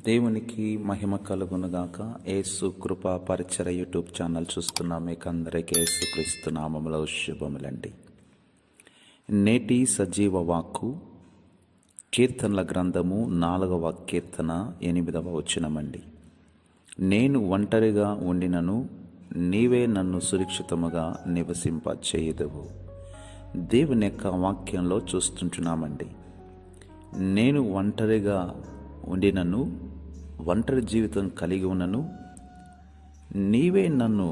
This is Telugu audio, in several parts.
దేవునికి మహిమ కలుగునుగాక. యేసు కృపా పరిచర యూట్యూబ్ ఛానల్ చూస్తున్న మీకు అందరికీ యేసుక్రీస్తు నామములో శుభములండి. నేటి సజీవ వాక్కు కీర్తనల గ్రంథము 4వ కీర్తన 8వ వచనమండి. నేను ఒంటరిగా ఉండినను నీవే నన్ను సురక్షితముగా నివసింప చేయుదువు. దేవుని యొక్క వాక్యంలో చూస్తుంటున్నామండి. నేను ఒంటరిగా ఉండినను, ఒంటరి జీవితం కలిగి ఉన్నను, నీవే నన్ను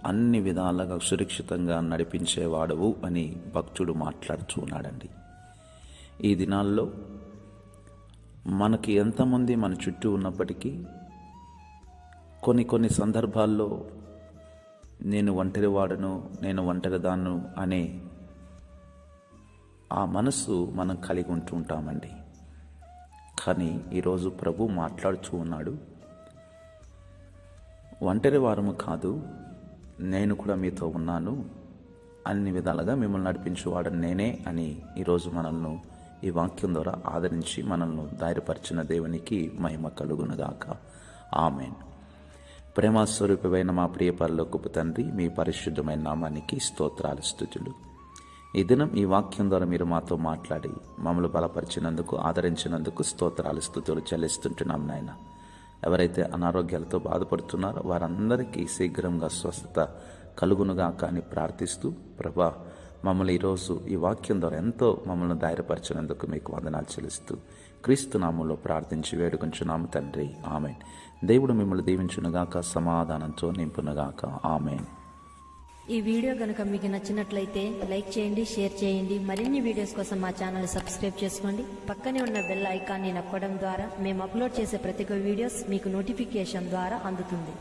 అన్ని విధాలుగా సురక్షితంగా నడిపించేవాడవు అని భక్తుడు మాట్లాడుతూ ఉన్నాడండి. ఈ దినాల్లో మనకి ఎంతమంది మన చుట్టూ ఉన్నప్పటికీ కొన్ని సందర్భాల్లో నేను ఒంటరివాడను, నేను ఒంటరిదాన్ను అనే ఆ మనసు మనం కలిగి ఉంటూ ఉంటామండి. కానీ ఈరోజు ప్రభు మాట్లాడుతూ ఉన్నాడు, ఒంటరి వారము కాదు, నేను కూడా మీతో ఉన్నాను, అన్ని విధాలుగా మిమ్మల్ని నడిపించేవాడు నేనే అని ఈరోజు మనల్ని ఈ వాక్యం ద్వారా ఆదరించి మనల్ని ధైర్యపరిచిన దేవునికి మహిమ కలుగునుగాక. ఆమేన్. ప్రేమస్వరూపమైన మా ప్రియ పరలోకపు తండ్రి, మీ పరిశుద్ధమైన నామానికి స్తోత్రాలు, స్తుతులు. ఈ దినం ఈ వాక్యం ద్వారా మీరు మాతో మాట్లాడి మమ్మల్ని బలపరిచినందుకు, ఆదరించినందుకు స్తోత్రాలు, స్తుతులు చెల్లిస్తుంటున్నాం నాయన. ఎవరైతే అనారోగ్యాలతో బాధపడుతున్నారో వారందరికీ శీఘ్రంగా స్వస్థత కలుగునుగాక అని ప్రార్థిస్తూ, ప్రభా మమ్మల్ని ఈరోజు ఈ వాక్యం ద్వారా ఎంతో మమ్మల్ని ధైర్యపరిచినందుకు మీకు వందనాలు చెల్లిస్తూ క్రీస్తు నామంలో ప్రార్థించి వేడుకొంచున్నాము తండ్రి. ఆమెన్. దేవుడు మిమ్మల్ని దీవించునుగాక, సమాధానంతో నింపునుగాక. ఆమెన్. ఈ వీడియో కనుక మీకు నచ్చినట్లయితే లైక్ చేయండి, షేర్ చేయండి. మరిన్ని వీడియోస్ కోసం మా ఛానల్ సబ్స్క్రైబ్ చేసుకోండి. పక్కనే ఉన్న బెల్ ఐకాన్ని నొక్కడం ద్వారా మేము అప్లోడ్ చేసే ప్రతి ఒక్క వీడియోస్ మీకు నోటిఫికేషన్ ద్వారా అందుతుంది.